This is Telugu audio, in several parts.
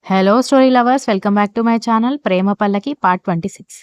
Hello story lovers, welcome back to my channel 'Prema Pallaki' part 26.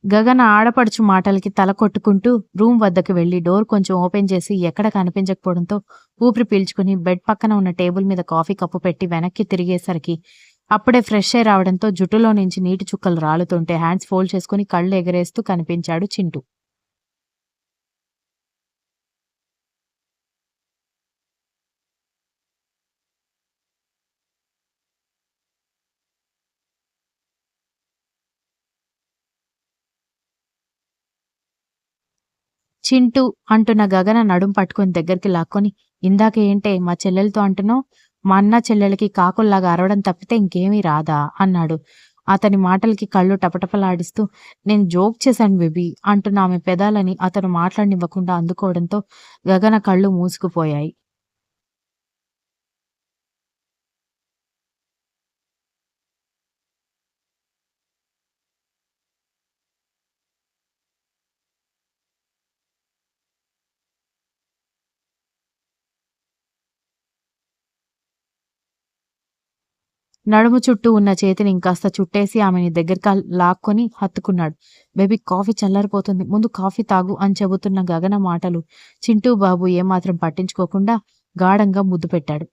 గగన ఆడపడుచు మాటలకి తల కొట్టుకుంటూ రూమ్ వద్దకు వెళ్లి డోర్ కొంచెం ఓపెన్ చేసి ఎక్కడ కనిపించకపోవడంతో ఊపిరి పీల్చుకుని బెడ్ పక్కన ఉన్న టేబుల్ మీద కాఫీ కప్పు పెట్టి వెనక్కి తిరిగేసరికి అప్పుడే ఫ్రెష్ అయి రావడంతో జుట్టులో నుంచి నీటి చుక్కలు రాలుతుంటే హ్యాండ్స్ ఫోల్డ్ చేసుకుని కళ్ళు ఎగరేస్తూ కనిపించాడు చింటూ. చింటూ అంటున్న గగన నడుం పట్టుకుని దగ్గరికి లాక్కొని, ఇందాక ఏంటే మా చెల్లెలతో అంటున్నావు? మా అన్న చెల్లెలకి కాకుల్లాగా అరవడం తప్పితే ఇంకేమీ రాదా అన్నాడు. అతని మాటలకి కళ్ళు టపటపలాడిస్తూ, నేను జోక్ చేశాను బేబీ అంటున్న ఆమె పెదాలని అతను మాట్లాడనివ్వకుండా అందుకోవడంతో గగన కళ్ళు మూసుకుపోయాయి. నడుము చుట్టూ ఉన్న చేతిని ఇంకాస్త చుట్టేసి ఆమెని దగ్గరగా లాక్కొని హత్తుకున్నాడు. బేబీ కాఫీ చల్లారిపోతుంది, ముందు కాఫీ తాగు అని చెబుతున్న గగన మాటలు చింటూ బాబు ఏమాత్రం పట్టించుకోకుండా గాఢంగా ముద్దు పెట్టాడు.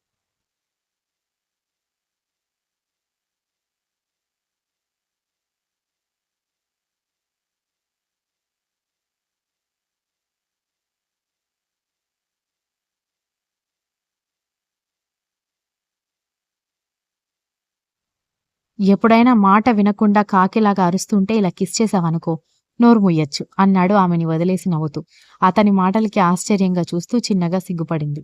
ఎప్పుడైనా మాట వినకుండా కాకిలాగా అరుస్తుంటే ఇలా కిస్ చేశావనుకో, నోరు ముయ్యొచ్చు అన్నాడు ఆమెని వదిలేసి నవ్వుతూ. అతని మాటలకి ఆశ్చర్యంగా చూస్తూ చిన్నగా సిగ్గుపడింది.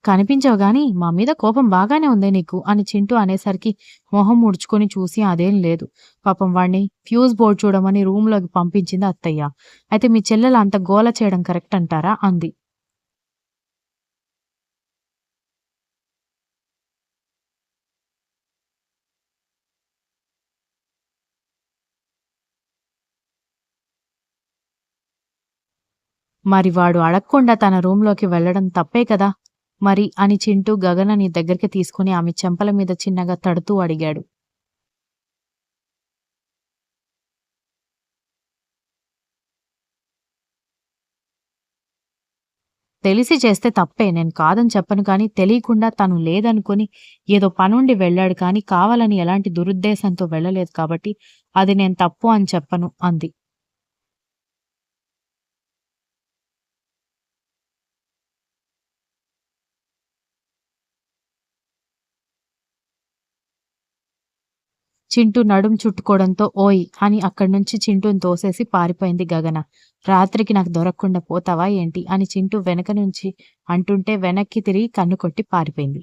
కనిపించవు గాని మా మీద కోపం బాగానే ఉందే నీకు అని చింటూ అనేసరికి మొహం ముడుచుకొని చూసి అదేం లేదు. పాపం వాణ్ణి ఫ్యూజ్ బోర్డ్ చూడమని రూంలోకి పంపించింది అత్తయ్య. అయితే మీ చెల్లెలు అంత గోల చేయడం కరెక్ట్ అంటారా అంది. మరి వాడు అడక్కుండా తన రూంలోకి వెళ్ళడం తప్పే కదా మరి అని చింటూ గగనని దగ్గరికి తీసుకుని ఆమె చెంపల మీద చిన్నగా తడుతూ అడిగాడు. తెలిసి చేస్తే తప్పే, నేను కాదని చెప్పను కానీ తెలియకుండా తను లేదనుకుని ఏదో పనుండి వెళ్ళాడు కానీ కావాలని ఎలాంటి దురుద్దేశంతో వెళ్ళలేదు కాబట్టి అది నేను తప్పు అని చెప్పను అంది. చింటూ నడుం చుట్టుకోవడంతో ఓయ్ అని అక్కడి నుంచి చింటూని తోసేసి పారిపోయింది గగన. రాత్రికి నాకు దొరకకుండా పోతావా ఏంటి అని చింటూ వెనక నుంచి అంటుంటే వెనక్కి తిరిగి కన్ను కొట్టి పారిపోయింది.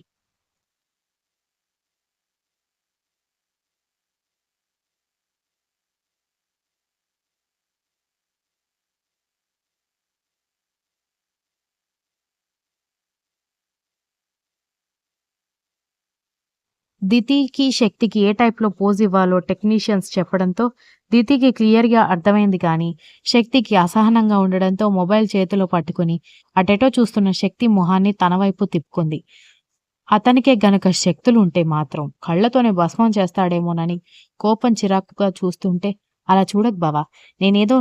దితికి, శక్తికి ఏ టైప్‌లో పోజ్ ఇవ్వాలో టెక్నీషియన్స్ చెప్పడంతో దితికి క్లియర్‌గా అర్థమైంది కానీ, శక్తికి అసహనంగా ఉండడంతో మొబైల్ చేతిలో పట్టుకుని అటెటో చూస్తున్న శక్తి మొహాన్ని తన వైపు తిప్పుకుంది. అతనికే గనక శక్తులుంటే మాత్రం కళ్ళతోనే భస్మం చేస్తాడేమోనని కోపం చిరాకుగా చూస్తుంటే, అలా చూడకు బావ, నేనేదో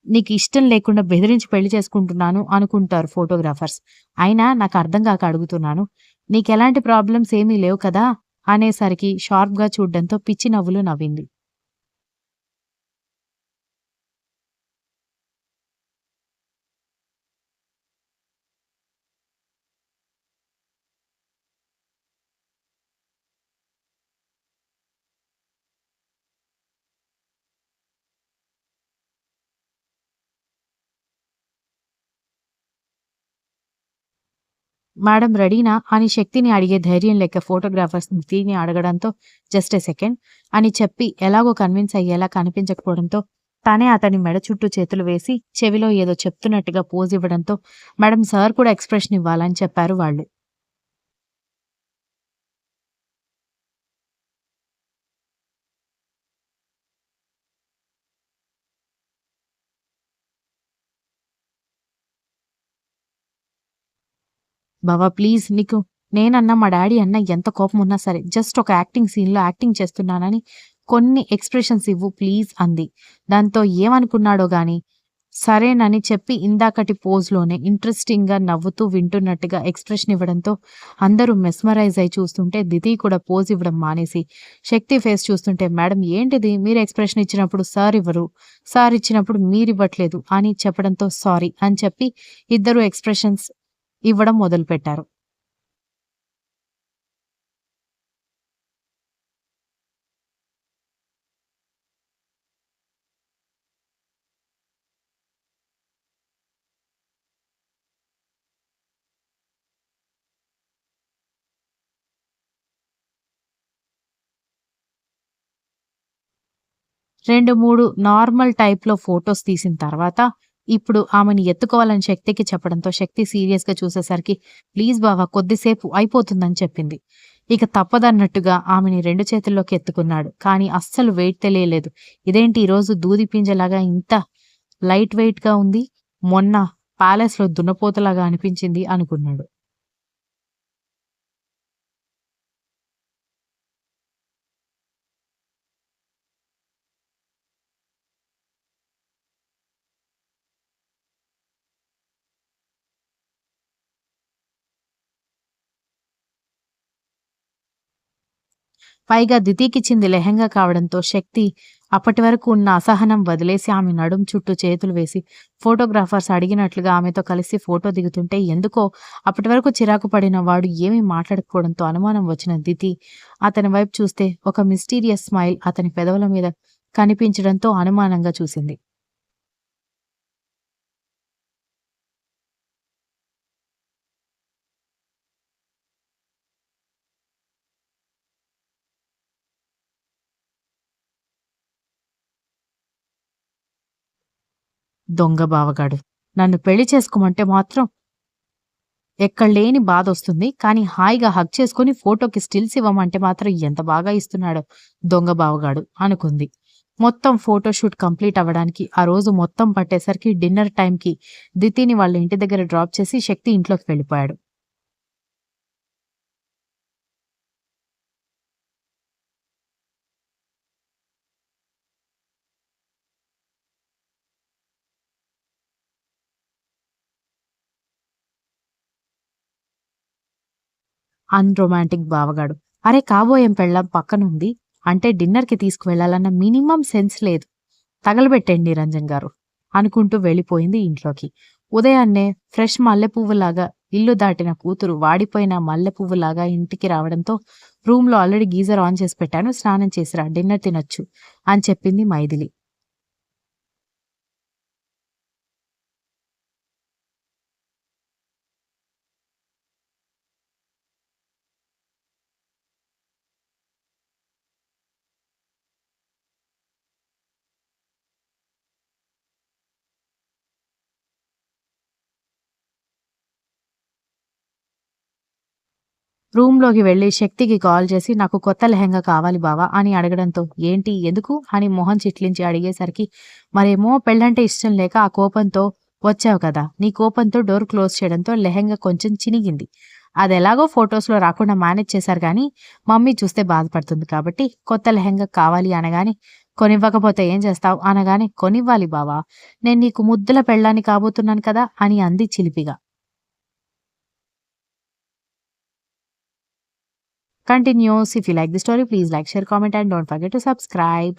నీకు ఇష్టం లేకుండా బెదిరించి పెళ్లి చేసుకుంటున్నాను అనుకుంటారు ఫోటోగ్రాఫర్స్. అయినా నాకు అర్థం కాక అడుగుతున్నాను. నీకెలాంటి ప్రాబ్లమ్స్ ఏమీ లేవు కదా అనేసరికి షార్ప్‌గా చూడ్డంతో పిచ్చి నవ్వులు నవ్వింది. మేడం రెడీనా అని శక్తిని అడిగే ధైర్యం లేక ఫోటోగ్రాఫర్స్ దితిని అడగడంతో జస్ట్ ఎ సెకండ్ అని చెప్పి ఎలాగో కన్విన్స్ అయ్యేలా కనిపించకపోవడంతో తనే అతని మెడ చుట్టూ చేతులు వేసి చెవిలో ఏదో చెప్తున్నట్టుగా పోజ్ ఇవ్వడంతో మేడం సార్ కూడా ఎక్స్ప్రెషన్ ఇవ్వాలని చెప్పారు వాళ్ళు. బావ ప్లీజ్ నీకు నేనన్నా, మా డాడీ అన్నా ఎంత కోపమున్నా సరే జస్ట్ ఒక యాక్టింగ్ సీన్‌లో యాక్టింగ్ చేస్తున్నానని కొన్ని ఎక్స్‌ప్రెషన్స్ ఇవ్వు ప్లీజ్ అంది. దాంతో ఏమనుకున్నాడో గాని సరేనని చెప్పి ఇందాకటి పోజ్‌లోనే ఇంట్రెస్టింగ్‌గా నవ్వుతూ వింటున్నట్టుగా ఎక్స్‌ప్రెషన్ ఇవ్వడంతో అందరూ మెస్మరైజ్ అయి చూస్తుంటే దితి కూడా పోజ్ ఇవ్వడం మానేసి శక్తి ఫేస్ చూస్తుంటే మేడం ఏంటిది మీరు ఎక్స్‌ప్రెషన్ ఇచ్చినప్పుడు సార్ ఇవ్వరు, సార్ ఇచ్చినప్పుడు మీరివ్వట్లేదు అని చెప్పడంతో సారీ అని చెప్పి ఇద్దరు ఎక్స్‌ప్రెషన్స్ ఇవ్వడం మొదలుపెట్టారు. 2, 3 నార్మల్ టైప్‌లో ఫోటోస్ తీసిన తర్వాత, ఇప్పుడు ఆమెని ఎత్తుకోవాలని శక్తికి చెప్పడంతో, శక్తి సీరియస్‌గా చూసేసరికి, "ప్లీజ్ బావ కొద్దిసేపు అయిపోతుందని" చెప్పింది. ఇక తప్పదన్నట్టుగా ఆమెని 2 చేతుల్లోకి ఎత్తుకున్నాడు. కానీ అస్సలు వెయిట్ తెలియలేదు. ఇదేంటి ఈరోజు దూది పింజలాగా ఇంత లైట్ వెయిట్‌గా ఉంది. మొన్న ప్యాలెస్‌లో దున్నపోతులాగా అనిపించింది అనుకున్నాడు. పైగా దితికిచ్చింది లెహెంగా కావడంతో శక్తి అప్పటి వరకు ఉన్న అసహనం వదిలేసి ఆమె నడుం చుట్టూ చేతులు వేసి ఫోటోగ్రాఫర్స్ అడిగినట్లుగా ఆమెతో కలిసి ఫోటో దిగుతుంటే ఎందుకో అప్పటి వరకు చిరాకు పడిన వాడు ఏమీ మాట్లాడకపోవడంతో అనుమానం వచ్చిన దితి అతని వైపు చూస్తే ఒక మిస్టీరియస్ స్మైల్ అతని పెదవుల మీద కనిపించడంతో అనుమానంగా చూసింది. దొంగ బావగాడు. నన్ను పెళ్లి చేసుకోమంటే మాత్రం ఎక్కడ లేని బాధొస్తుంది. కానీ హాయిగా హగ్ చేసుకొని ఫోటోకి స్టిల్స్ ఇవ్వమంటే మాత్రం ఎంత బాగా ఇస్తున్నాడో దొంగ బావగాడు అనుకుంది. మొత్తం ఫోటోషూట్ కంప్లీట్ అవ్వడానికి ఆ రోజు మొత్తం పట్టేసరికి డిన్నర్ టైంకి దితిని వాళ్ళ ఇంటి దగ్గర డ్రాప్ చేసి శక్తి ఇంట్లోకి వెళ్ళిపోయాడు. అన్‌రొమాంటిక్ బావగాడు. అరె కాబోయే పెళ్ళాం పక్కనుంది. అంటే డిన్నర్‌కి తీసుకువెళ్ళాలన్న మినిమమ్ సెన్స్ లేదు. తగలబెట్టండి నిరంజన్ గారు అనుకుంటూ వెళ్ళిపోయింది ఇంట్లోకి. ఉదయాన్నే ఫ్రెష్ మల్లెపువ్వులాగా ఇల్లు దాటిన కూతురు వాడిపోయిన మల్లెపువ్వులాగా ఇంటికి రావడంతో రూమ్‌లో ఆల్రెడీ గీజర్ ఆన్ చేసి పెట్టాను. స్నానం చేసిరా డిన్నర్ తినొచ్చు అని చెప్పింది మైథిలి. రూమ్‌లోకి వెళ్లి శక్తికి కాల్ చేసి నాకు కొత్త లెహెంగా కావాలి బావ అని అడగడంతో ఏంటి? ఎందుకు? అని మొహం చిట్లించి అడిగేసరికి మరేమో పెళ్ళంటే ఇష్టం లేక ఆ కోపంతో వచ్చావు కదా! నీ కోపంతో డోర్ క్లోజ్ చేయడంతో లెహెంగా కొంచెం చినిగింది. అదెలాగో ఫోటోస్‌లో రాకుండా మేనేజ్ చేశారు గానీ మమ్మీ చూస్తే బాధపడుతుంది కాబట్టి కొత్త లెహెంగా కావాలి అనగానే కొనివ్వకపోతే ఏం చేస్తావ్? అనగానే కొనివ్వాలి బావ. నేను నీకు ముద్దుల పెళ్ళాన్ని కాబోతున్నాను కదా! అని అంది చిలిపిగా. Continues. If you like the story, please like, share, comment, and don't forget to subscribe.